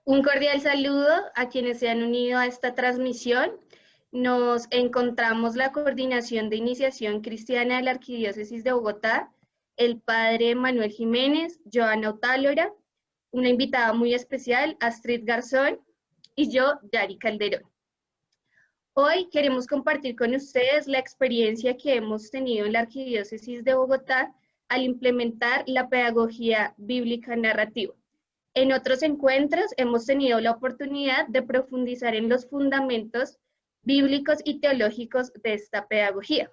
Un cordial saludo a quienes se han unido a esta transmisión. Nos encontramos la Coordinación de Iniciación Cristiana de la Arquidiócesis de Bogotá, el padre Manuel Jiménez, Joana Otálora, una invitada muy especial, Astrid Garzón, y yo, Yari Calderón. Hoy queremos compartir con ustedes la experiencia que hemos tenido en la Arquidiócesis de Bogotá al implementar la pedagogía bíblica narrativa. En otros encuentros hemos tenido la oportunidad de profundizar en los fundamentos bíblicos y teológicos de esta pedagogía.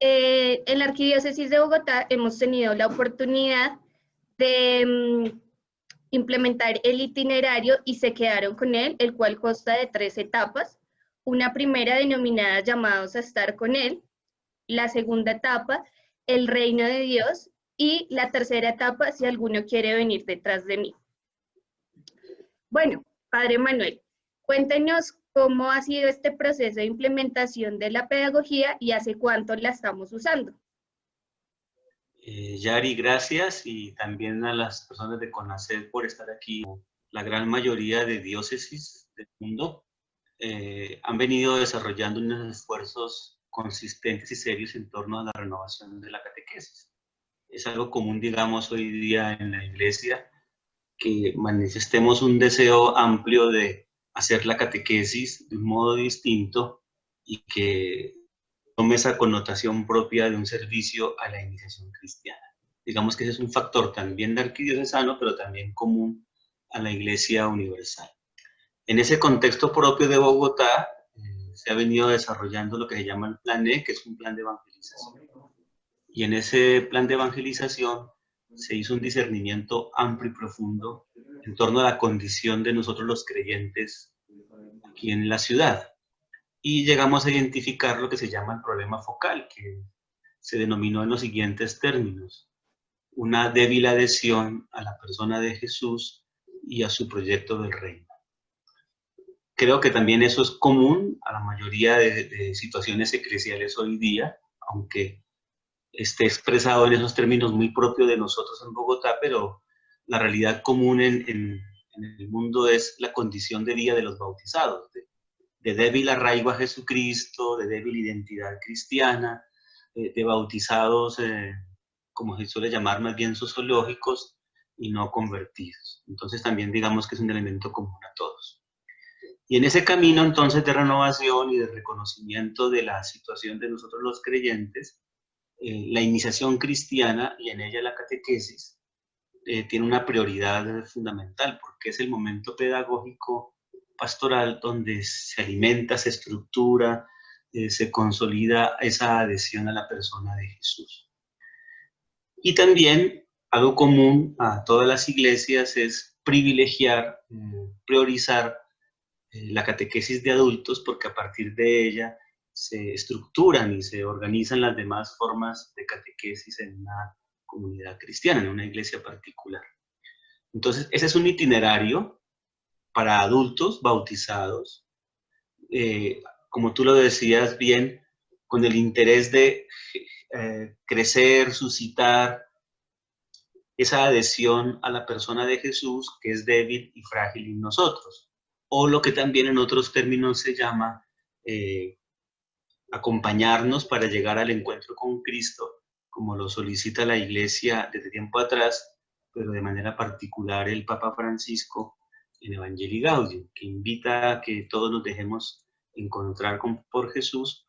En la Arquidiócesis de Bogotá hemos tenido la oportunidad de implementar el itinerario y se quedaron con él, el cual consta de 3 etapas. Una primera denominada llamados a estar con él, la segunda etapa, el reino de Dios, y la tercera etapa, si alguno quiere venir detrás de mí. Bueno, Padre Manuel, cuéntenos cómo ha sido este proceso de implementación de la pedagogía y hace cuánto la estamos usando. Yari, gracias, y también a las personas de CONACED por estar aquí. La gran mayoría de diócesis del mundo han venido desarrollando unos esfuerzos consistentes y serios en torno a la renovación de la catequesis. Es algo común, digamos, hoy día en la Iglesia, que manifestemos un deseo amplio de hacer la catequesis de un modo distinto y que tome esa connotación propia de un servicio a la iniciación cristiana. Digamos que ese es un factor también arquidiocesano, pero también común a la Iglesia universal. En ese contexto propio de Bogotá, se ha venido desarrollando lo que se llama el Plan E, que es un plan de evangelización. Y en ese plan de evangelización se hizo un discernimiento amplio y profundo en torno a la condición de nosotros los creyentes aquí en la ciudad. Y llegamos a identificar lo que se llama el problema focal, que se denominó en los siguientes términos: una débil adhesión a la persona de Jesús y a su proyecto del reino. Creo que también eso es común a la mayoría de situaciones eclesiales hoy día, aunque esté expresado en esos términos muy propios de nosotros en Bogotá, pero la realidad común en el mundo es la condición de vida de los bautizados, de débil arraigo a Jesucristo, de débil identidad cristiana, de bautizados, como se suele llamar, más bien sociológicos y no convertidos. Entonces también digamos que es un elemento común a todos. Y en ese camino entonces de renovación y de reconocimiento de la situación de nosotros los creyentes, la iniciación cristiana y en ella la catequesis tiene una prioridad fundamental, porque es el momento pedagógico pastoral donde se alimenta, se estructura, se consolida esa adhesión a la persona de Jesús. Y también algo común a todas las iglesias es privilegiar, priorizar la catequesis de adultos, porque a partir de ella se estructuran y se organizan las demás formas de catequesis en una comunidad cristiana, en una iglesia particular. Entonces, ese es un itinerario para adultos bautizados, como tú lo decías bien, con el interés de crecer, suscitar esa adhesión a la persona de Jesús, que es débil y frágil en nosotros, o lo que también en otros términos se llama acompañarnos para llegar al encuentro con Cristo, como lo solicita la Iglesia desde tiempo atrás, pero de manera particular el Papa Francisco en Evangelii Gaudium, que invita a que todos nos dejemos encontrar por Jesús,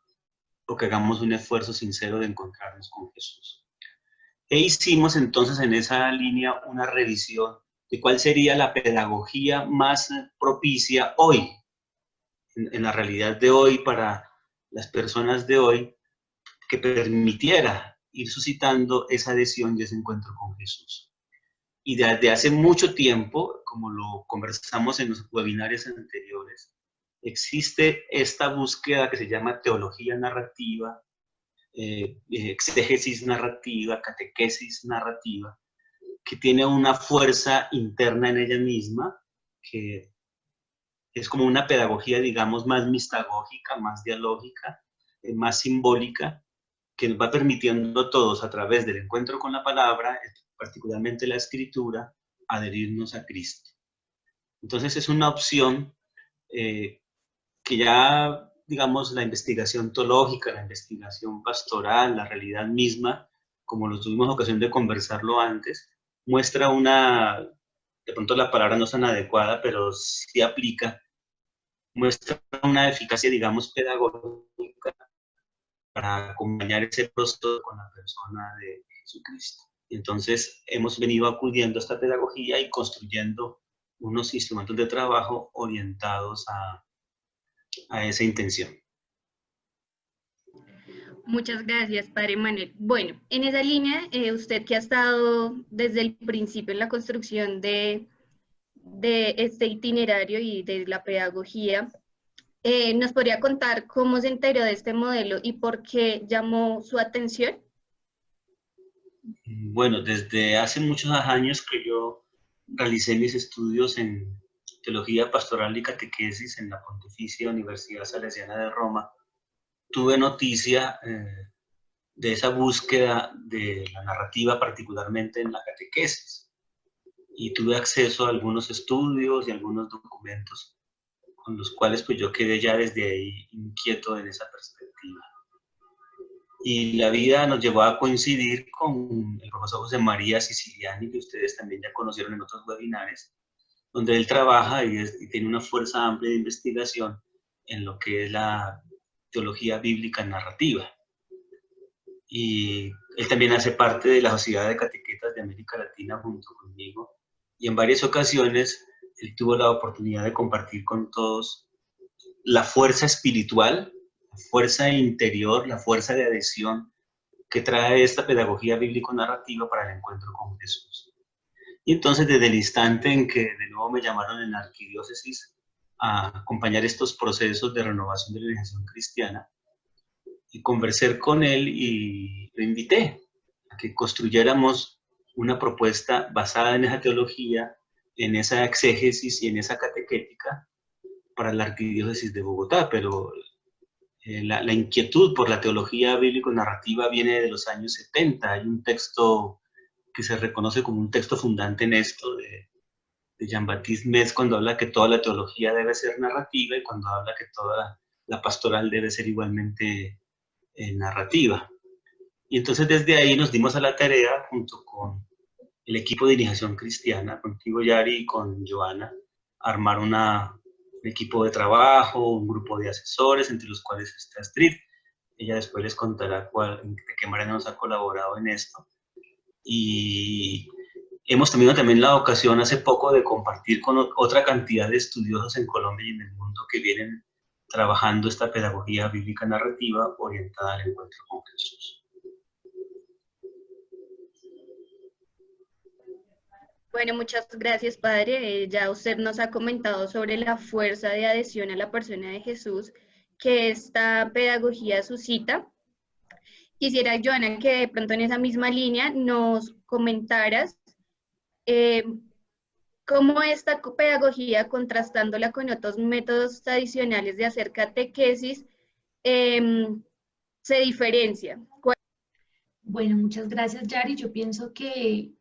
o que hagamos un esfuerzo sincero de encontrarnos con Jesús. E hicimos entonces en esa línea una revisión de cuál sería la pedagogía más propicia hoy, en la realidad de hoy, para las personas de hoy, que permitiera ir suscitando esa adhesión y ese encuentro con Jesús. Y desde hace mucho tiempo, como lo conversamos en los webinarios anteriores, existe esta búsqueda que se llama teología narrativa, exégesis narrativa, catequesis narrativa, que tiene una fuerza interna en ella misma, que es como una pedagogía, digamos, más mistagógica, más dialógica, más simbólica, que nos va permitiendo a todos, a través del encuentro con la palabra, particularmente la escritura, adherirnos a Cristo. Entonces es una opción que ya, digamos, la investigación teológica, la investigación pastoral, la realidad misma, como lo tuvimos ocasión de conversarlo antes, muestra una, de pronto la palabra no es tan adecuada, pero sí aplica, muestra una eficacia, digamos, pedagógica para acompañar ese proceso con la persona de Jesucristo. Entonces hemos venido acudiendo a esta pedagogía y construyendo unos instrumentos de trabajo orientados a esa intención. Muchas gracias, Padre Manuel. Bueno, en esa línea, usted que ha estado desde el principio en la construcción de este itinerario y de la pedagogía, ¿nos podría contar cómo se enteró de este modelo y por qué llamó su atención? Bueno, desde hace muchos años que yo realicé mis estudios en teología pastoral y catequesis en la Pontificia Universidad Salesiana de Roma, tuve noticia de esa búsqueda de la narrativa, particularmente en la catequesis, y tuve acceso a algunos estudios y algunos documentos con los cuales pues yo quedé ya desde ahí inquieto en esa perspectiva. Y la vida nos llevó a coincidir con el profesor José María Siciliani, que ustedes también ya conocieron en otros webinares, donde él trabaja y tiene una fuerza amplia de investigación en lo que es la teología bíblica narrativa. Y él también hace parte de la Sociedad de Catequetas de América Latina junto conmigo. Y en varias ocasiones él tuvo la oportunidad de compartir con todos la fuerza espiritual, la fuerza interior, la fuerza de adhesión que trae esta pedagogía bíblico-narrativa para el encuentro con Jesús. Y entonces desde el instante en que de nuevo me llamaron en la arquidiócesis a acompañar estos procesos de renovación de la organización cristiana, y conversé con él y lo invité a que construyéramos una propuesta basada en esa teología, en esa exégesis y en esa catequética para la arquidiócesis de Bogotá, pero la inquietud por la teología bíblico-narrativa viene de los años 70. Hay un texto que se reconoce como un texto fundante en esto de Jean-Baptiste Metz, cuando habla que toda la teología debe ser narrativa y cuando habla que toda la pastoral debe ser igualmente narrativa. Y entonces desde ahí nos dimos a la tarea, junto con el equipo de iniciación cristiana, contigo Yari y con Joana, armar un equipo de trabajo, un grupo de asesores, entre los cuales está Astrid. Ella después les contará de qué manera nos ha colaborado en esto. Y hemos tenido también la ocasión hace poco de compartir con otra cantidad de estudiosos en Colombia y en el mundo que vienen trabajando esta pedagogía bíblica narrativa orientada al encuentro con Jesús. Bueno, muchas gracias, Padre. Ya usted nos ha comentado sobre la fuerza de adhesión a la persona de Jesús que esta pedagogía suscita. Quisiera, Joana, que de pronto en esa misma línea nos comentaras cómo esta pedagogía, contrastándola con otros métodos tradicionales de hacer catequesis, se diferencia. Bueno, muchas gracias, Yari. Yo pienso que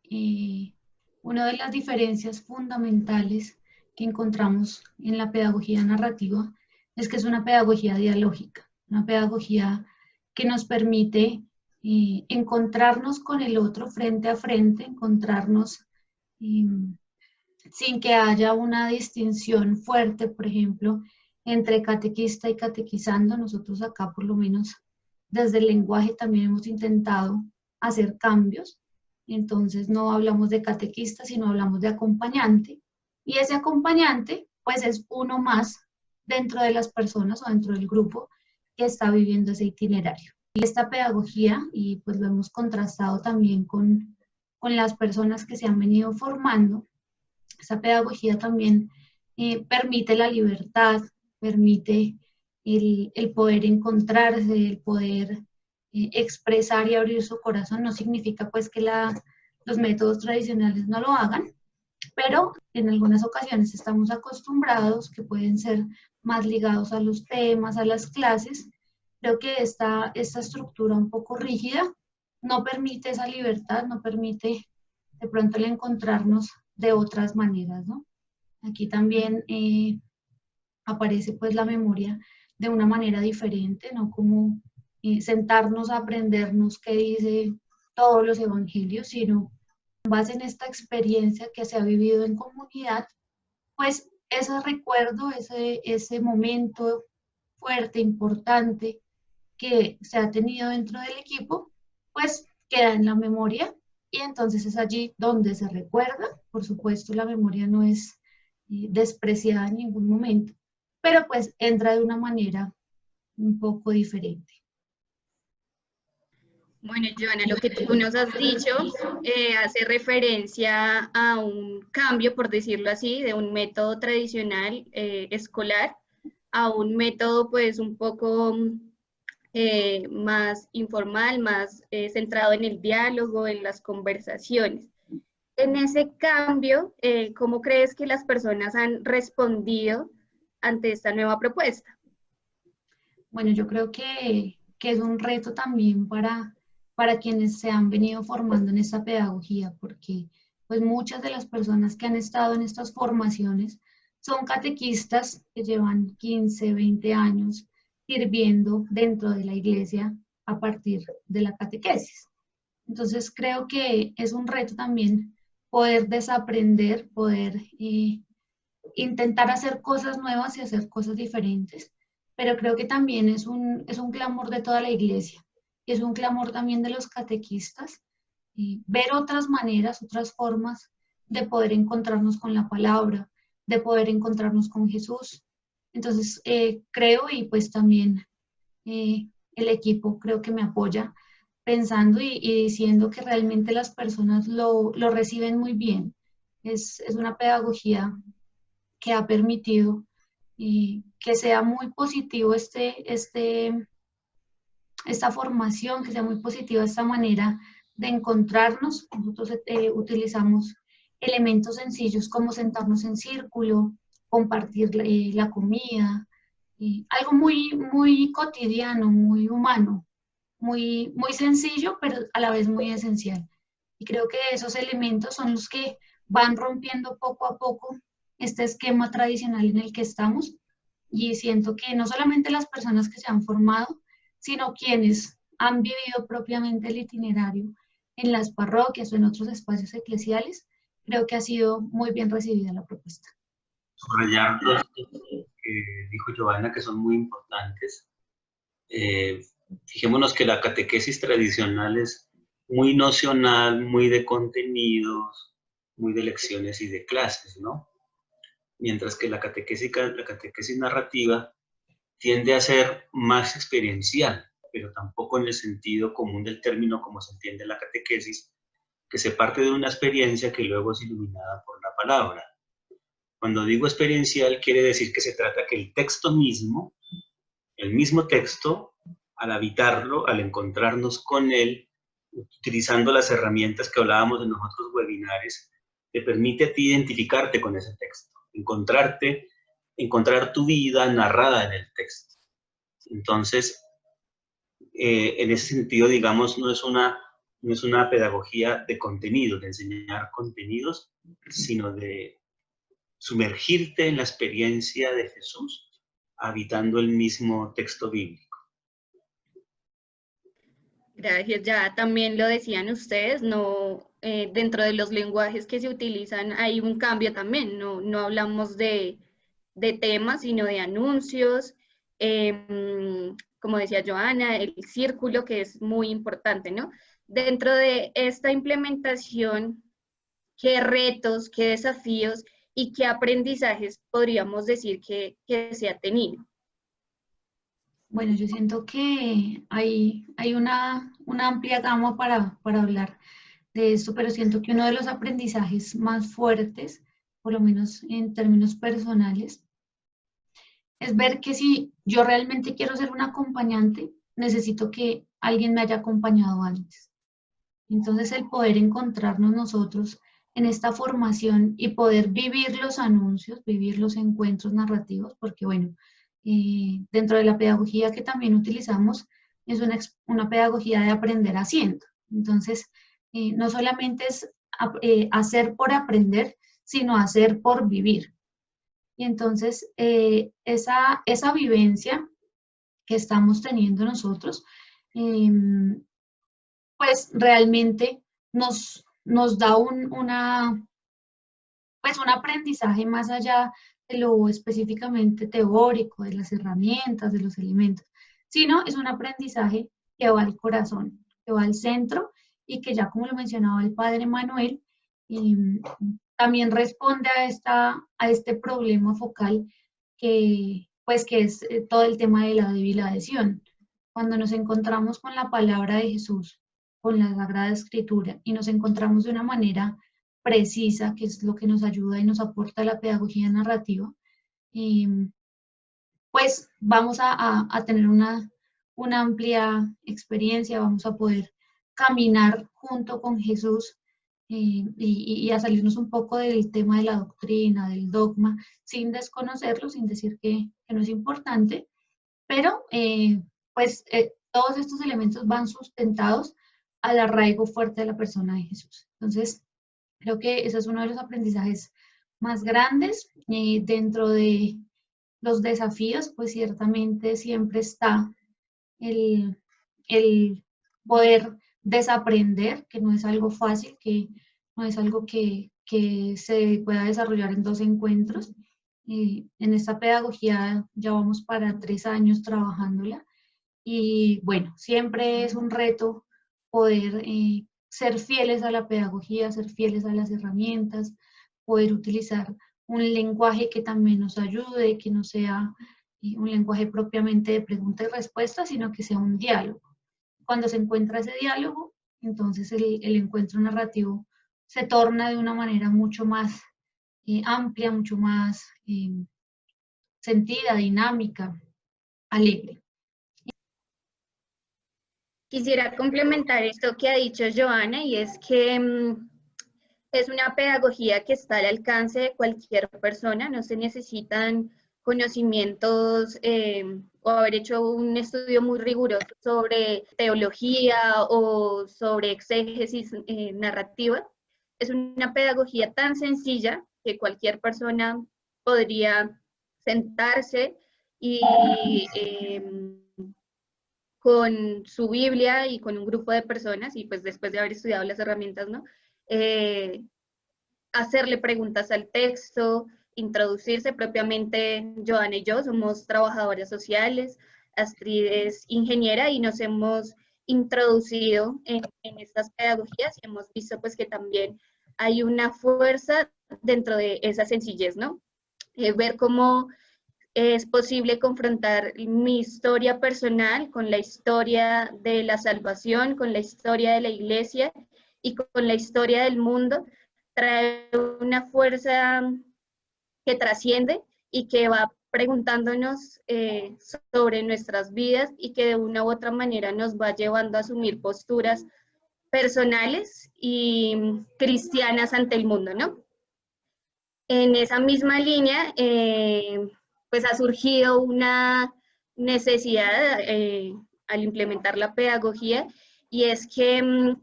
una de las diferencias fundamentales que encontramos en la pedagogía narrativa es que es una pedagogía dialógica, una pedagogía que nos permite encontrarnos con el otro frente a frente, encontrarnos sin que haya una distinción fuerte, por ejemplo, entre catequista y catequizando. Nosotros acá, por lo menos, desde el lenguaje también hemos intentado hacer cambios. Entonces no hablamos de catequista, sino hablamos de acompañante. Y ese acompañante, pues es uno más dentro de las personas o dentro del grupo que está viviendo ese itinerario. Y esta pedagogía, y pues lo hemos contrastado también con las personas que se han venido formando, esa pedagogía también permite la libertad, permite el poder encontrarse, el poder expresar y abrir su corazón. No significa pues que los métodos tradicionales no lo hagan, pero en algunas ocasiones estamos acostumbrados, que pueden ser más ligados a los temas, a las clases. Creo que esta estructura un poco rígida no permite esa libertad, no permite de pronto el encontrarnos de otras maneras, ¿no? Aquí también aparece pues la memoria de una manera diferente, no como sentarnos a aprendernos qué dice todos los evangelios, sino en base en esta experiencia que se ha vivido en comunidad, pues ese recuerdo, ese momento fuerte, importante que se ha tenido dentro del equipo, pues queda en la memoria y entonces es allí donde se recuerda. Por supuesto, la memoria no es despreciada en ningún momento, pero pues entra de una manera un poco diferente. Bueno, Joana, lo que tú nos has dicho hace referencia a un cambio, por decirlo así, de un método tradicional escolar a un método pues un poco más informal, más centrado en el diálogo, en las conversaciones. En ese cambio, ¿cómo crees que las personas han respondido ante esta nueva propuesta? Bueno, yo creo que es un reto también para quienes se han venido formando en esta pedagogía, porque pues muchas de las personas que han estado en estas formaciones son catequistas que llevan 15, 20 años sirviendo dentro de la iglesia a partir de la catequesis. Entonces creo que es un reto también poder desaprender, poder intentar hacer cosas nuevas y hacer cosas diferentes, pero creo que también es un clamor de toda la iglesia, es un clamor también de los catequistas, ver otras maneras, otras formas de poder encontrarnos con la palabra, de poder encontrarnos con Jesús. Entonces, creo y pues también el equipo creo que me apoya pensando y diciendo que realmente las personas lo reciben muy bien. Es una pedagogía que ha permitido que sea muy positivo esta formación, que sea muy positiva esta manera de encontrarnos. Nosotros utilizamos elementos sencillos como sentarnos en círculo, compartir la comida, algo muy, muy cotidiano, muy humano, muy sencillo, pero a la vez muy esencial. Y creo que esos elementos son los que van rompiendo poco a poco este esquema tradicional en el que estamos. Y siento que no solamente las personas que se han formado, sino quienes han vivido propiamente el itinerario en las parroquias o en otros espacios eclesiales, creo que ha sido muy bien recibida la propuesta. Subrayar dos cosas que dijo Giovanna que son muy importantes. Fijémonos que la catequesis tradicional es muy nocional, muy de contenidos, muy de lecciones y de clases, ¿no? Mientras que la catequesis narrativa tiende a ser más experiencial, pero tampoco en el sentido común del término como se entiende la catequesis, que se parte de una experiencia que luego es iluminada por la palabra. Cuando digo experiencial, quiere decir que se trata que el texto mismo, el mismo texto, al habitarlo, al encontrarnos con él, utilizando las herramientas que hablábamos en los otros webinares, te permite a ti identificarte con ese texto, encontrar tu vida narrada en el texto. Entonces, en ese sentido, digamos, no es una pedagogía de contenidos, de enseñar contenidos, sino de sumergirte en la experiencia de Jesús, habitando el mismo texto bíblico. Gracias, ya también lo decían ustedes, no, dentro de los lenguajes que se utilizan hay un cambio también, no hablamos de temas, sino de anuncios, como decía Joana, el círculo que es muy importante, ¿no? Dentro de esta implementación, ¿qué retos, qué desafíos y qué aprendizajes podríamos decir que se ha tenido? Bueno, yo siento que hay una amplia gama para hablar de esto, pero siento que uno de los aprendizajes más fuertes, por lo menos en términos personales, es ver que si yo realmente quiero ser un acompañante, necesito que alguien me haya acompañado antes. Entonces, el poder encontrarnos nosotros en esta formación y poder vivir los anuncios, vivir los encuentros narrativos, porque bueno, dentro de la pedagogía que también utilizamos, es una pedagogía de aprender haciendo. Entonces, no solamente es hacer por aprender, sino hacer por vivir. Y entonces esa vivencia que estamos teniendo nosotros, pues realmente nos da pues un aprendizaje más allá de lo específicamente teórico, de las herramientas, de los elementos, sino es un aprendizaje que va al corazón, que va al centro y que ya como lo mencionaba el padre Manuel, también responde a este problema focal pues, que es todo el tema de la débil adhesión. Cuando nos encontramos con la palabra de Jesús, con la Sagrada Escritura, y nos encontramos de una manera precisa, que es lo que nos ayuda y nos aporta la pedagogía narrativa, pues vamos a tener una amplia experiencia, vamos a poder caminar junto con Jesús y a salirnos un poco del tema de la doctrina, del dogma, sin desconocerlo, sin decir que no es importante, pero pues todos estos elementos van sustentados al arraigo fuerte de la persona de Jesús. Entonces, creo que ese es uno de los aprendizajes más grandes. Dentro de los desafíos, pues ciertamente siempre está el, el poder desaprender, que no es algo fácil, que no es algo que se pueda desarrollar en 2 encuentros. En esta pedagogía ya vamos para 3 años trabajándola y bueno, siempre es un reto poder ser fieles a la pedagogía, ser fieles a las herramientas, poder utilizar un lenguaje que también nos ayude, que no sea un lenguaje propiamente de pregunta y respuesta, sino que sea un diálogo. Cuando se encuentra ese diálogo, entonces el encuentro narrativo se torna de una manera mucho más amplia, mucho más sentida, dinámica, alegre. Quisiera complementar esto que ha dicho Joana, y es que es una pedagogía que está al alcance de cualquier persona, no se necesitan conocimientos o haber hecho un estudio muy riguroso sobre teología o sobre exégesis narrativa. Es una pedagogía tan sencilla que cualquier persona podría sentarse y con su Biblia y con un grupo de personas, y pues después de haber estudiado las herramientas, ¿no? Hacerle preguntas al texto, introducirse propiamente. Joana y yo somos trabajadoras sociales, Astrid es ingeniera y nos hemos introducido en estas pedagogías y hemos visto pues que también hay una fuerza dentro de esa sencillez, ¿no? Ver cómo es posible confrontar mi historia personal con la historia de la salvación, con la historia de la iglesia y con la historia del mundo, trae una fuerza que trasciende y que va preguntándonos sobre nuestras vidas y que de una u otra manera nos va llevando a asumir posturas personales y cristianas ante el mundo, ¿no? En esa misma línea, pues ha surgido una necesidad al implementar la pedagogía, y es que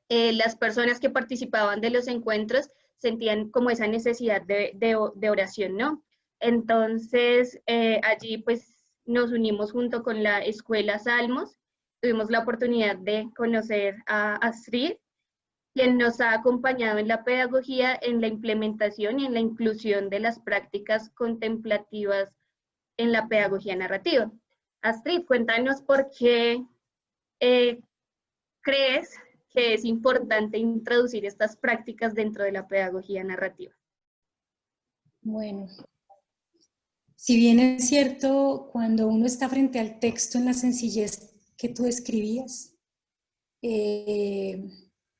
las personas que participaban de los encuentros sentían como esa necesidad de oración, ¿no? Entonces, allí pues nos unimos junto con la Escuela Salmos, tuvimos la oportunidad de conocer a Astrid, quien nos ha acompañado en la pedagogía, en la implementación y en la inclusión de las prácticas contemplativas en la pedagogía narrativa. Astrid, cuéntanos por qué crees que es importante introducir estas prácticas dentro de la pedagogía narrativa. Bueno, si bien es cierto, cuando uno está frente al texto en la sencillez que tú escribías,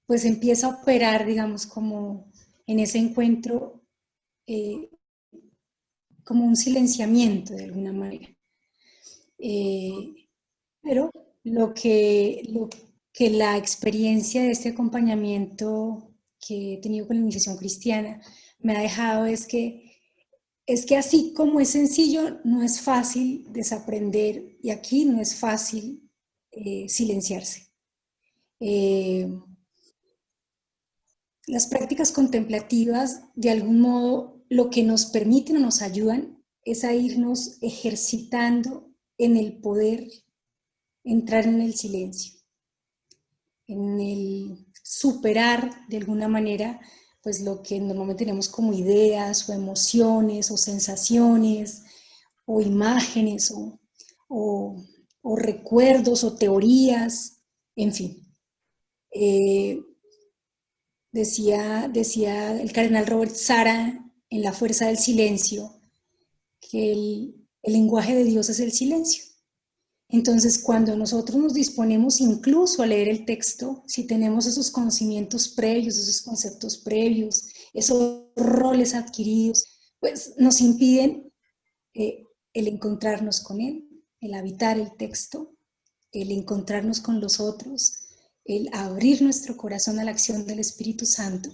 pues empieza a operar, digamos, como en ese encuentro, como un silenciamiento de alguna manera. Pero lo que la experiencia de este acompañamiento que he tenido con la iniciación cristiana me ha dejado es que así como es sencillo, no es fácil desaprender, y aquí no es fácil silenciarse. Las prácticas contemplativas, de algún modo, lo que nos permiten o nos ayudan es a irnos ejercitando en el poder entrar en el silencio, en el superar de alguna manera pues lo que normalmente tenemos como ideas o emociones o sensaciones o imágenes o recuerdos o teorías, en fin. Decía el cardenal Robert Sara en La fuerza del silencio que el lenguaje de Dios es el silencio. Entonces, cuando nosotros nos disponemos incluso a leer el texto, si tenemos esos conocimientos previos, esos conceptos previos, esos roles adquiridos, pues nos impiden el encontrarnos con Él, el habitar el texto, el encontrarnos con los otros, el abrir nuestro corazón a la acción del Espíritu Santo.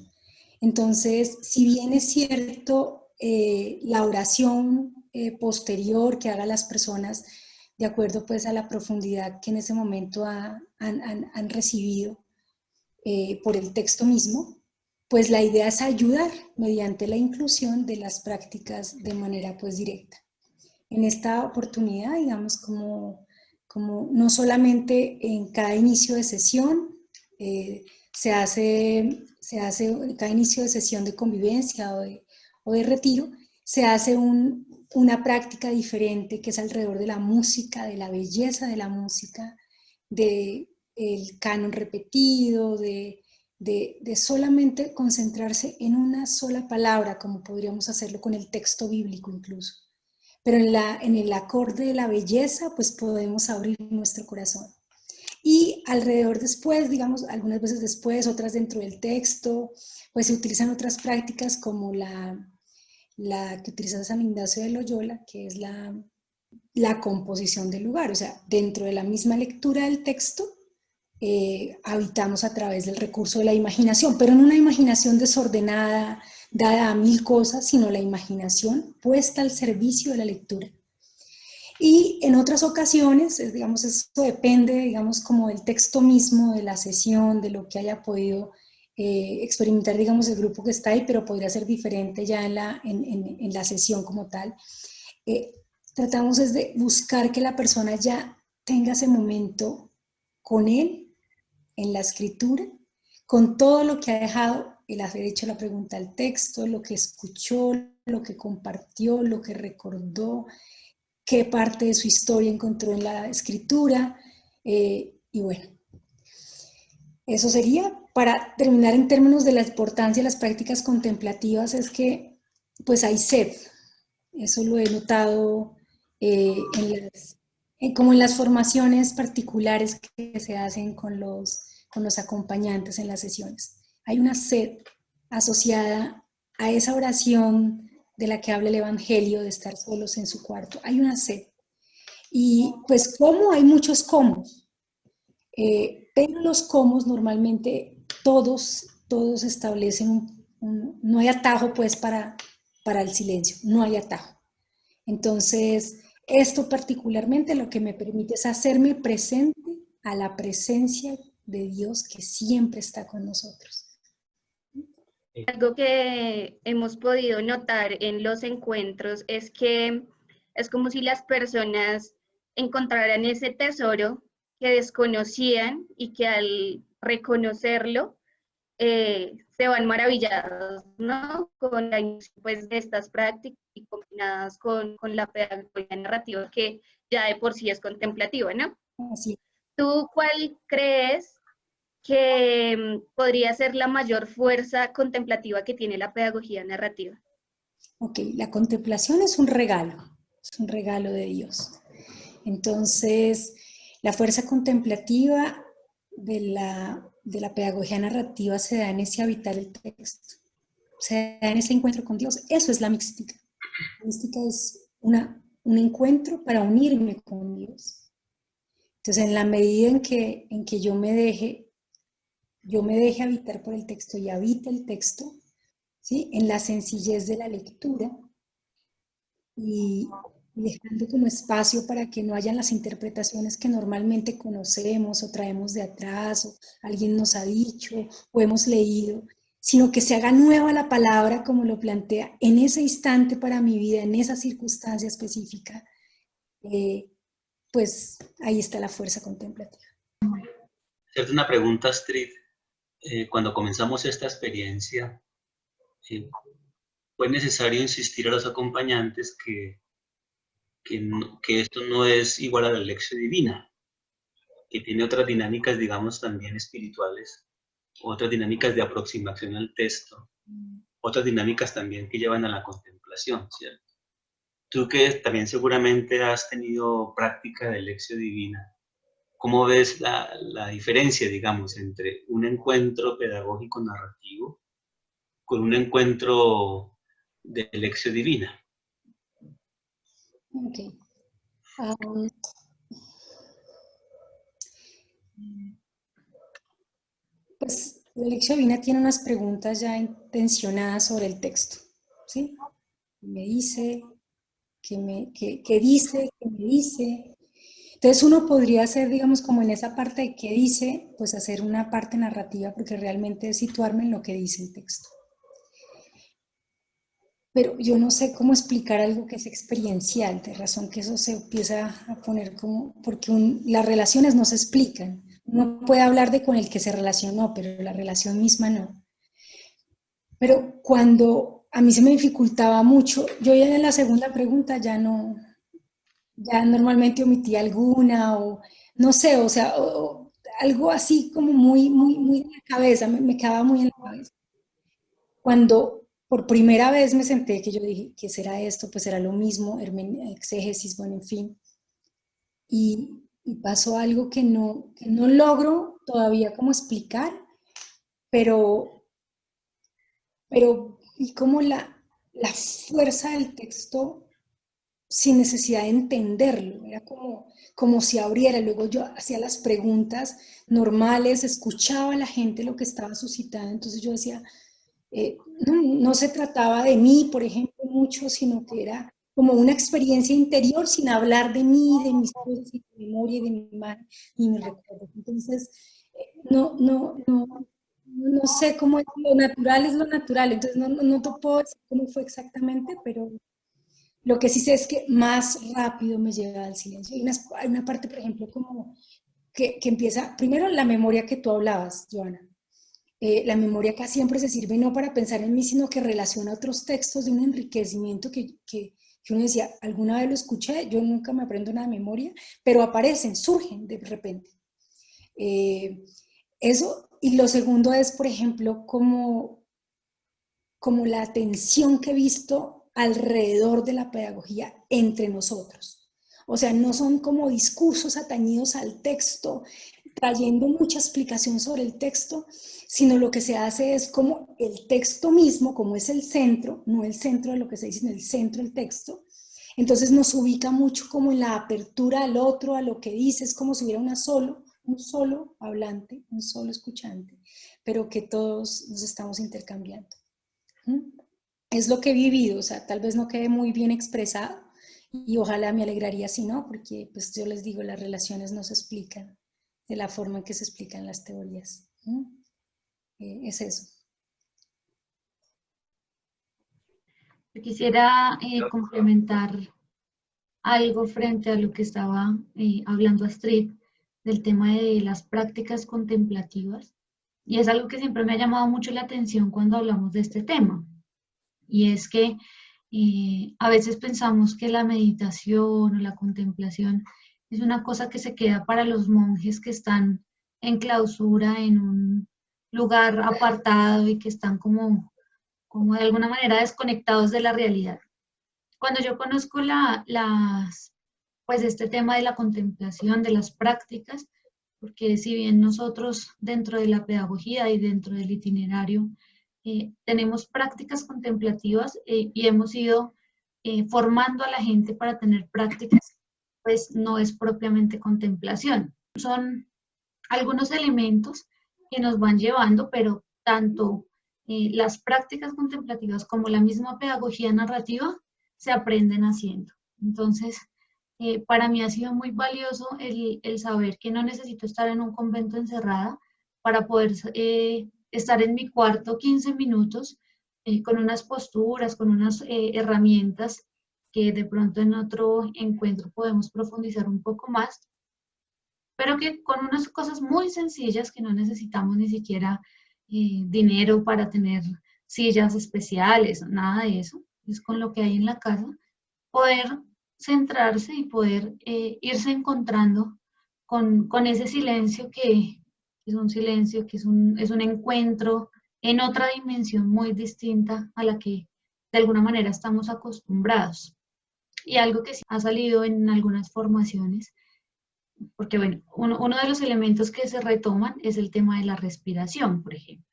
Entonces, si bien es cierto, la oración posterior que hagan las personas, de acuerdo pues a la profundidad que en ese momento han recibido por el texto mismo, pues la idea es ayudar mediante la inclusión de las prácticas de manera pues directa. En esta oportunidad, digamos, como no solamente en cada inicio de sesión, se hace cada inicio de sesión de convivencia o de retiro, se hace una práctica diferente que es alrededor de la música, de la belleza de la música, del canon repetido, de solamente concentrarse en una sola palabra, como podríamos hacerlo con el texto bíblico incluso. Pero en el acorde de la belleza, pues podemos abrir nuestro corazón. Y alrededor después, digamos, algunas veces después, otras dentro del texto, pues se utilizan otras prácticas como la que utiliza San Ignacio de Loyola, que es la composición del lugar. O sea, dentro de la misma lectura del texto, habitamos a través del recurso de la imaginación, pero no una imaginación desordenada, dada a mil cosas, sino la imaginación puesta al servicio de la lectura. Y en otras ocasiones, digamos, eso depende, digamos, como del texto mismo, de la sesión, de lo que haya podido experimentar, digamos, el grupo que está ahí, pero podría ser diferente ya en la sesión como tal. Tratamos es de buscar que la persona ya tenga ese momento con él, en la escritura, con todo lo que ha dejado el haber hecho la pregunta al texto, lo que escuchó, lo que compartió, lo que recordó, qué parte de su historia encontró en la escritura, y bueno, eso sería. Para terminar, en términos de la importancia de las prácticas contemplativas, es que pues hay sed. Eso lo he notado como en las formaciones particulares que se hacen con los acompañantes en las sesiones. Hay una sed asociada a esa oración de la que habla el Evangelio, de estar solos en su cuarto. Hay una sed. Y pues cómo, hay muchos cómo. Pero los cómo normalmente todos establecen no hay atajo pues para el silencio, no hay atajo. Entonces, esto particularmente lo que me permite es hacerme presente a la presencia de Dios que siempre está con nosotros. Algo que hemos podido notar en los encuentros es que es como si las personas encontraran ese tesoro que desconocían y que al reconocerlo se van maravillados, ¿no? Con la pues, de estas prácticas y combinadas con la pedagogía narrativa que ya de por sí es contemplativa, ¿no? Así. ¿Tú cuál crees que podría ser la mayor fuerza contemplativa que tiene la pedagogía narrativa? Ok, la contemplación es un regalo de Dios. Entonces, la fuerza contemplativa de la pedagogía narrativa se da en ese habitar el texto, se da en ese encuentro con Dios. Eso es la mística. La mística es un encuentro para unirme con Dios. Entonces, en la medida en que yo me deje habitar por el texto y habite el texto, ¿sí? En la sencillez de la lectura y dejando como espacio para que no hayan las interpretaciones que normalmente conocemos o traemos de atrás o alguien nos ha dicho o hemos leído, sino que se haga nueva la palabra como lo plantea en ese instante para mi vida, en esa circunstancia específica, pues ahí está la fuerza contemplativa. Hacerte una pregunta, Astrid. Cuando comenzamos esta experiencia, fue necesario insistir a los acompañantes que esto no es igual a la lección divina, que tiene otras dinámicas, digamos, también espirituales, otras dinámicas de aproximación al texto, otras dinámicas también que llevan a la contemplación, ¿cierto? Tú que también seguramente has tenido práctica de lección divina, ¿cómo ves la diferencia, digamos, entre un encuentro pedagógico narrativo con un encuentro de lección divina? Ok. Pues la lección divina tiene unas preguntas ya intencionadas sobre el texto, ¿sí? Me dice, que dice, que me dice. Entonces uno podría hacer, digamos, como en esa parte de qué dice, pues hacer una parte narrativa, porque realmente es situarme en lo que dice el texto. Pero yo no sé cómo explicar algo que es experiencial, de razón que eso se empieza a poner como, porque las relaciones no se explican. Uno puede hablar de con el que se relacionó, pero la relación misma no. Pero cuando a mí se me dificultaba mucho, yo ya en la segunda pregunta ya normalmente omití alguna o no sé, o sea, algo así como muy en la cabeza, me quedaba muy en la cabeza. Cuando por primera vez me senté, que yo dije, ¿qué será esto? Pues era lo mismo, exégesis, bueno, en fin. Y pasó algo que no logro todavía como explicar, pero y como la fuerza del texto sin necesidad de entenderlo, era como si abriera, luego yo hacía las preguntas normales, escuchaba a la gente lo que estaba suscitando, entonces yo decía, no se trataba de mí, por ejemplo, mucho, sino que era como una experiencia interior sin hablar de mí, de mis cosas, y de mi memoria, y de mi imagen, y mis recuerdos. Entonces, no sé cómo es, lo natural, entonces no te puedo decir cómo fue exactamente, pero lo que sí sé es que más rápido me llega al silencio. Hay una parte, por ejemplo, como que empieza, primero la memoria que tú hablabas, Joana. La memoria acá siempre se sirve no para pensar en mí, sino que relaciona otros textos de un enriquecimiento que uno decía, alguna vez lo escuché, yo nunca me aprendo nada de memoria, pero aparecen, surgen de repente. Eso, y lo segundo es, por ejemplo, como la atención que he visto alrededor de la pedagogía entre nosotros. O sea, no son como discursos atañidos al texto, trayendo mucha explicación sobre el texto, sino lo que se hace es como el texto mismo, como es el centro, no el centro de lo que se dice, sino el centro del texto. Entonces nos ubica mucho como en la apertura al otro, a lo que dice, es como si hubiera un solo hablante, un solo escuchante, pero que todos nos estamos intercambiando. Es lo que he vivido, o sea, tal vez no quede muy bien expresado y ojalá me alegraría si no, porque pues yo les digo, las relaciones no se explican de la forma en que se explican las teorías. Es eso. Yo quisiera complementar algo frente a lo que estaba hablando Astrid, del tema de las prácticas contemplativas. Y es algo que siempre me ha llamado mucho la atención cuando hablamos de este tema. Y es que a veces pensamos que la meditación o la contemplación es una cosa que se queda para los monjes que están en clausura en un lugar apartado y que están como de alguna manera desconectados de la realidad. Cuando yo conozco pues este tema de la contemplación, de las prácticas, porque si bien nosotros dentro de la pedagogía y dentro del itinerario tenemos prácticas contemplativas y hemos ido formando a la gente para tener prácticas, pues no es propiamente contemplación. Son algunos elementos que nos van llevando, pero tanto las prácticas contemplativas como la misma pedagogía narrativa se aprenden haciendo. Entonces, para mí ha sido muy valioso el saber que no necesito estar en un convento encerrada para poder estar en mi cuarto 15 minutos con unas posturas, con unas herramientas que de pronto en otro encuentro podemos profundizar un poco más, pero que con unas cosas muy sencillas que no necesitamos ni siquiera dinero para tener sillas especiales, nada de eso, es con lo que hay en la casa, poder centrarse y poder irse encontrando con ese silencio que es un silencio, que es un encuentro en otra dimensión muy distinta a la que de alguna manera estamos acostumbrados. Y algo que sí ha salido en algunas formaciones, porque bueno, uno de los elementos que se retoman es el tema de la respiración, por ejemplo.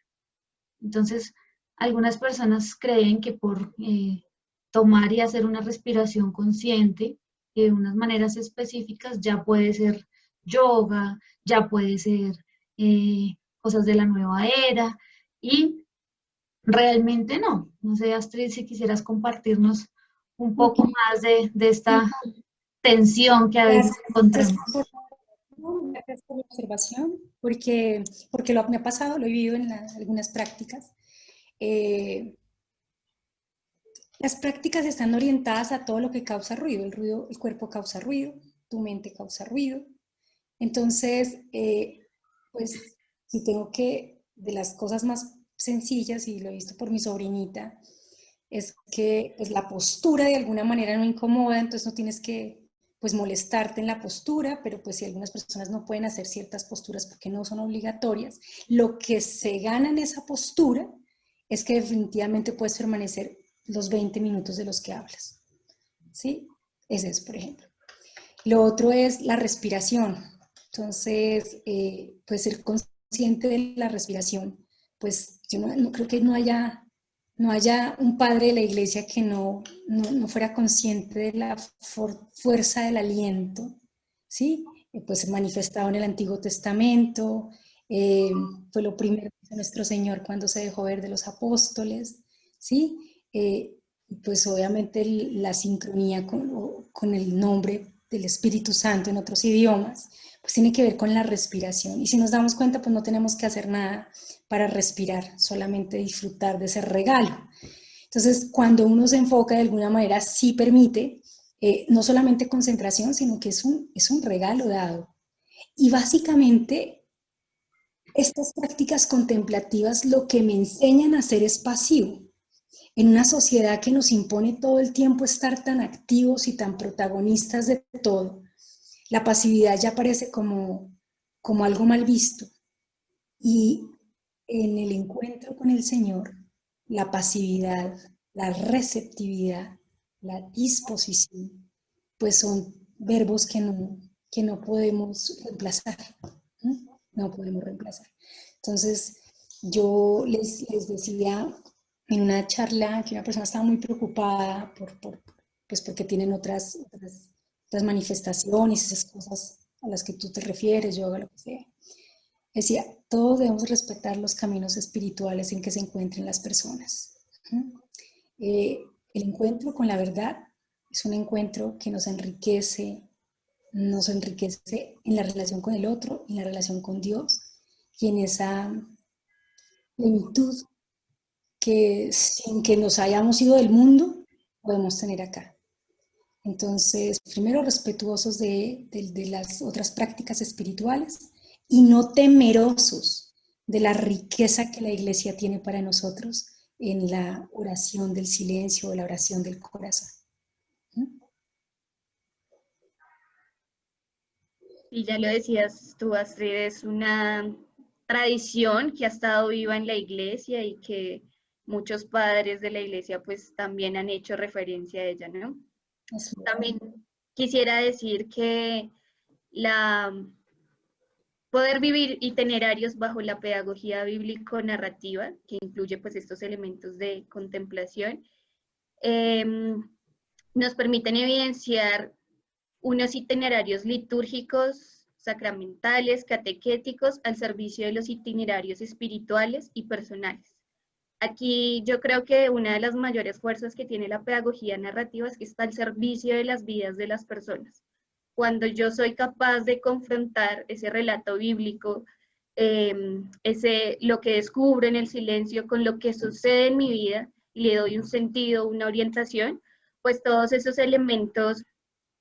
Entonces, algunas personas creen que por tomar y hacer una respiración consciente de unas maneras específicas ya puede ser yoga, ya puede ser cosas de la nueva era, y realmente no. No sé, Astrid, si quisieras compartirnos un poco Ok. más de esta tensión que a veces Gracias encontramos. gracias por la observación, porque me ha pasado, lo he vivido en algunas prácticas. Las prácticas están orientadas a todo lo que causa ruido. El cuerpo causa ruido, tu mente causa ruido. Entonces, pues, si tengo que, de las cosas más sencillas, y lo he visto por mi sobrinita, es que pues, la postura de alguna manera no incomoda, entonces no tienes que pues, molestarte en la postura, pero pues si algunas personas no pueden hacer ciertas posturas porque no son obligatorias, lo que se gana en esa postura es que definitivamente puedes permanecer los 20 minutos de los que hablas. ¿Sí? Ese es, por ejemplo. Lo otro es la respiración. Entonces, pues ser consciente de la respiración. Pues yo no creo que no haya un padre de la iglesia que no fuera consciente de la fuerza del aliento, ¿sí? Pues manifestado en el Antiguo Testamento, fue lo primero que hizo nuestro Señor cuando se dejó ver de los apóstoles, ¿sí? Pues obviamente la sincronía con el nombre del Espíritu Santo en otros idiomas, pues tiene que ver con la respiración. Y si nos damos cuenta, pues no tenemos que hacer nada para respirar, solamente disfrutar de ese regalo. Entonces, cuando uno se enfoca de alguna manera, sí permite no solamente concentración, sino que es un regalo dado. Y básicamente, estas prácticas contemplativas lo que me enseñan a hacer es pasivo. En una sociedad que nos impone todo el tiempo estar tan activos y tan protagonistas de todo, la pasividad ya parece como algo mal visto. Y en el encuentro con el Señor, la pasividad, la receptividad, la disposición, pues son verbos que no podemos reemplazar. No podemos reemplazar. Entonces, yo les decía en una charla que una persona estaba muy preocupada pues porque tienen otras manifestaciones, esas cosas a las que tú te refieres, yoga, lo que sea. Decía, todos debemos respetar los caminos espirituales en que se encuentren las personas. El encuentro con la verdad es un encuentro que nos enriquece en la relación con el otro, en la relación con Dios, y en esa plenitud que sin que nos hayamos ido del mundo, podemos tener acá. Entonces, primero respetuosos de las otras prácticas espirituales y no temerosos de la riqueza que la Iglesia tiene para nosotros en la oración del silencio o la oración del corazón. Y ya lo decías tú, Astrid, es una tradición que ha estado viva en la iglesia y que muchos padres de la iglesia pues también han hecho referencia a ella, ¿no? También quisiera decir que poder vivir itinerarios bajo la pedagogía bíblico-narrativa, que incluye pues estos elementos de contemplación, nos permiten evidenciar unos itinerarios litúrgicos, sacramentales, catequéticos, al servicio de los itinerarios espirituales y personales. Aquí yo creo que una de las mayores fuerzas que tiene la pedagogía narrativa es que está al servicio de las vidas de las personas. Cuando yo soy capaz de confrontar ese relato bíblico lo que descubro en el silencio con lo que sucede en mi vida y le doy un sentido, una orientación, pues todos esos elementos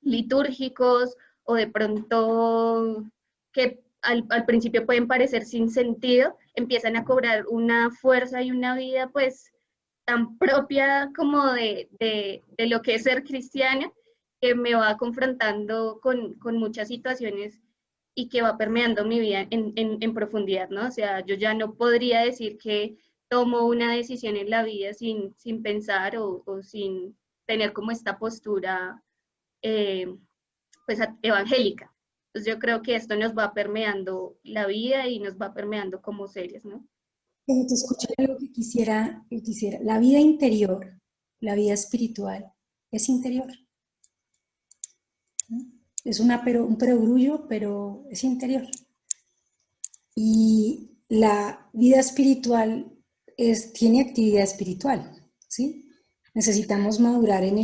litúrgicos o de pronto que al principio pueden parecer sin sentido, empiezan a cobrar una fuerza y una vida pues tan propia como de lo que es ser cristiana, que me va confrontando con muchas situaciones y que va permeando mi vida en profundidad, ¿no? O sea, yo ya no podría decir que tomo una decisión en la vida sin pensar o sin tener como esta postura pues evangélica. Entonces yo creo que esto nos va permeando la vida y nos va permeando como seres, ¿no? Te escuché algo que quisiera. La vida interior, la vida espiritual, es interior. ¿No? Es un perogrullo, pero es interior. Y la vida espiritual tiene actividad espiritual, ¿sí? Necesitamos madurar en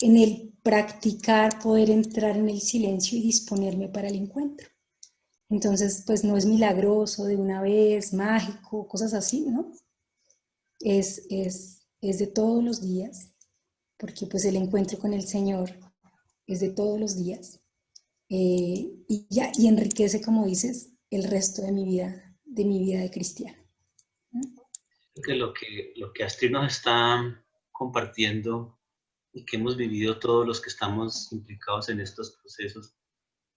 el practicar, poder entrar en el silencio y disponerme para el encuentro. Entonces, pues no es milagroso de una vez, mágico, cosas así, ¿no? Es de todos los días, porque pues el encuentro con el Señor es de todos los días. Y enriquece, como dices, el resto de mi vida de cristiana. Creo que lo que Astrid nos está compartiendo y que hemos vivido todos los que estamos implicados en estos procesos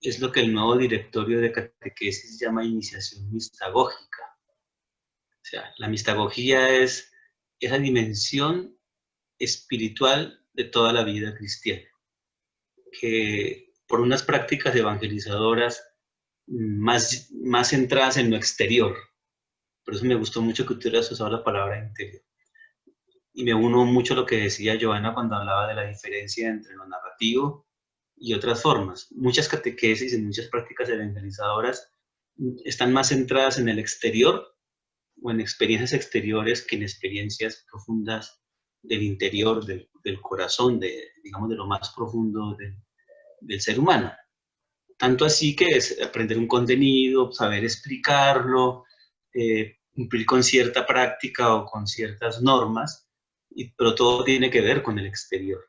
es lo que el nuevo directorio de catequesis llama iniciación mistagógica. O sea, la mistagogía es esa dimensión espiritual de toda la vida cristiana, que por unas prácticas evangelizadoras más centradas en lo exterior. Por eso me gustó mucho que hubieras usado la palabra interior. Y me uno mucho a lo que decía Joana cuando hablaba de la diferencia entre lo narrativo y otras formas. Muchas catequesis y muchas prácticas evangelizadoras están más centradas en el exterior o en experiencias exteriores que en experiencias profundas del interior, del corazón, digamos, de lo más profundo del ser humano. Tanto así que es aprender un contenido, saber explicarlo, cumplir con cierta práctica o con ciertas normas, pero todo tiene que ver con el exterior.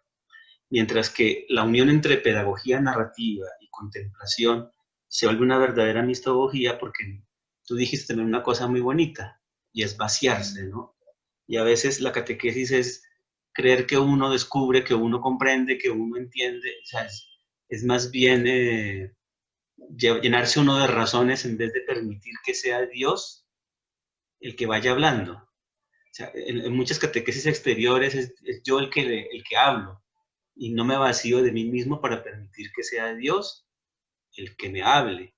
Mientras que la unión entre pedagogía narrativa y contemplación se vuelve una verdadera mistagogía, porque tú dijiste también una cosa muy bonita, y es vaciarse, ¿no? Y a veces la catequesis es creer que uno descubre, que uno comprende, que uno entiende, o sea, es más bien llenarse uno de razones en vez de permitir que sea Dios el que vaya hablando. O sea, en muchas catequesis exteriores es yo el que hablo, y no me vacío de mí mismo para permitir que sea Dios el que me hable,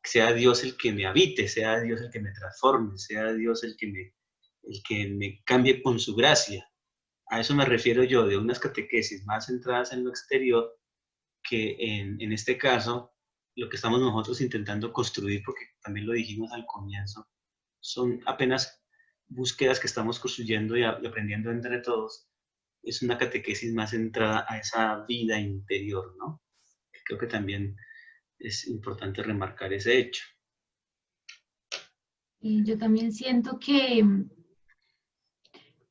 que sea Dios el que me habite, sea Dios el que me transforme, sea Dios el que me cambie con su gracia. A eso me refiero yo, de unas catequesis más centradas en lo exterior, que en este caso lo que estamos nosotros intentando construir, porque también lo dijimos al comienzo, son apenas búsquedas que estamos construyendo y aprendiendo entre todos. Es una catequesis más centrada a esa vida interior, ¿no? Creo que también es importante remarcar ese hecho. Y yo también siento que,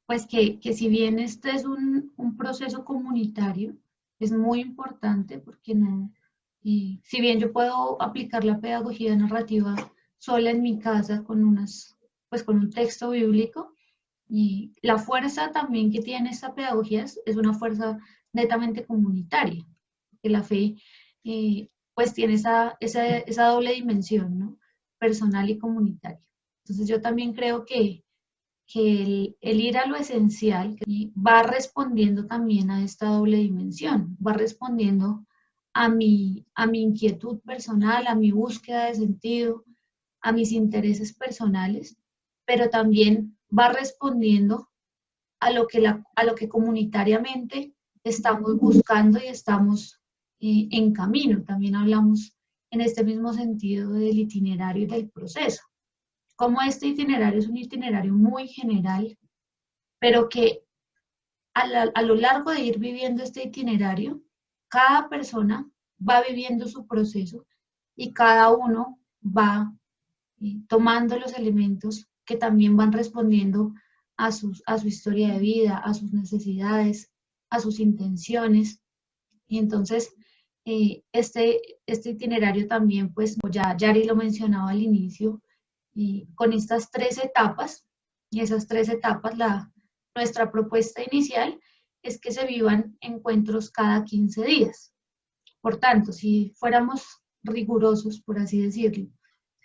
pues que si bien este es un proceso comunitario, es muy importante porque no, si bien yo puedo aplicar la pedagogía narrativa sola en mi casa pues con un texto bíblico, y la fuerza también que tiene esta pedagogía es una fuerza netamente comunitaria, que la fe pues tiene esa doble dimensión, ¿no? Personal y comunitaria. Entonces yo también creo que el ir a lo esencial va respondiendo también a esta doble dimensión, va respondiendo a mi inquietud personal, a mi búsqueda de sentido, a mis intereses personales, pero también va respondiendo a lo que comunitariamente estamos buscando y estamos en camino. También hablamos en este mismo sentido del itinerario y del proceso. Como este itinerario es un itinerario muy general, pero que a lo largo de ir viviendo este itinerario, cada persona va viviendo su proceso y cada uno va tomando los elementos que también van respondiendo a su historia de vida, a sus necesidades, a sus intenciones. Y entonces, este itinerario también, pues ya Yari lo mencionaba al inicio, con estas 3 etapas, y esas 3 etapas, nuestra propuesta inicial es que se vivan encuentros cada 15 días. Por tanto, si fuéramos rigurosos, por así decirlo,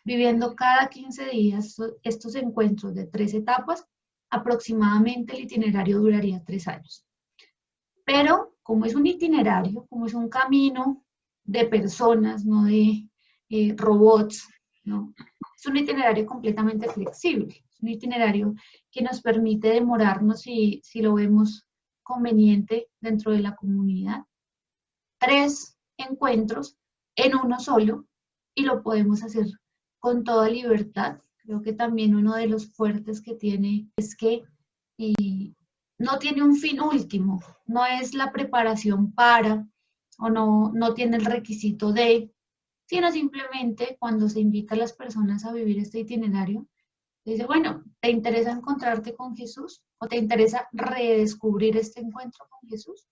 viviendo cada 15 días estos encuentros de 3 etapas, aproximadamente el itinerario duraría 3 años. Pero como es un itinerario, como es un camino de personas, no de robots, ¿no? Es un itinerario completamente flexible, es un itinerario que nos permite demorarnos, si lo vemos conveniente dentro de la comunidad, 3 encuentros en uno solo, y lo podemos hacer con toda libertad. Creo que también uno de los fuertes que tiene es que no tiene un fin último, no es la preparación para, o no tiene el requisito de, sino simplemente cuando se invita a las personas a vivir este itinerario, dice, bueno, ¿te interesa encontrarte con Jesús? ¿O te interesa redescubrir este encuentro con Jesús?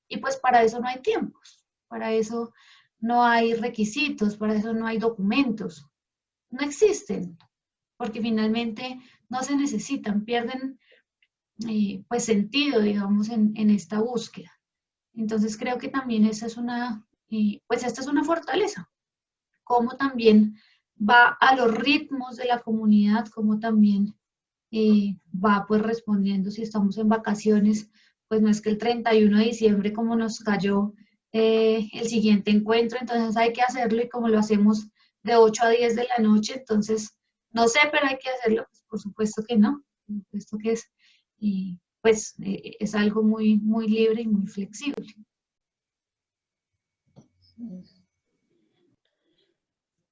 Y pues para eso no hay tiempos, para eso no hay requisitos, para eso no hay documentos, no existen, porque finalmente no se necesitan, pierden pues sentido, digamos, en esta búsqueda. Entonces creo que también esa es pues esta es una fortaleza, cómo también va a los ritmos de la comunidad, cómo también va pues respondiendo. Si estamos en vacaciones, pues no es que el 31 de diciembre como nos cayó el siguiente encuentro, entonces hay que hacerlo, y como lo hacemos de 8 a 10 de la noche, entonces no sé, pero hay que hacerlo, pues por supuesto que no, por supuesto que es, pues es algo muy, muy libre y muy flexible.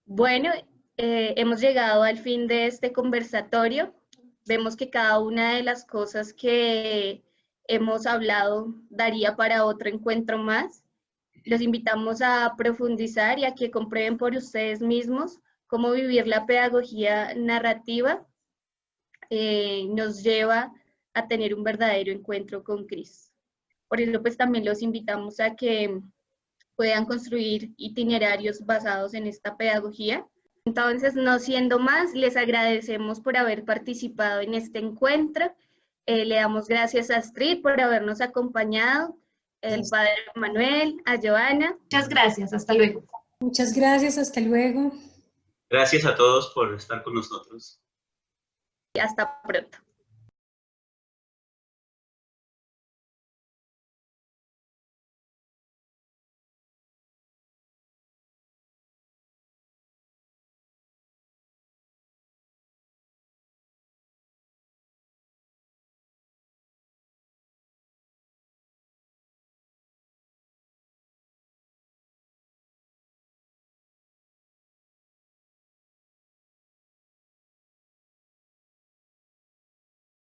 Bueno, hemos llegado al fin de este conversatorio. Vemos que cada una de las cosas que hemos hablado daría para otro encuentro más. Los invitamos a profundizar y a que comprueben por ustedes mismos cómo vivir la pedagogía narrativa nos lleva a tener un verdadero encuentro con Cristo. Por eso pues también los invitamos a que puedan construir itinerarios basados en esta pedagogía. Entonces, no siendo más, les agradecemos por haber participado en este encuentro. Le damos gracias a Astrid por habernos acompañado, el padre Manuel, a Joana. Muchas gracias, hasta luego. Muchas gracias, hasta luego. Gracias a todos por estar con nosotros. Y hasta pronto.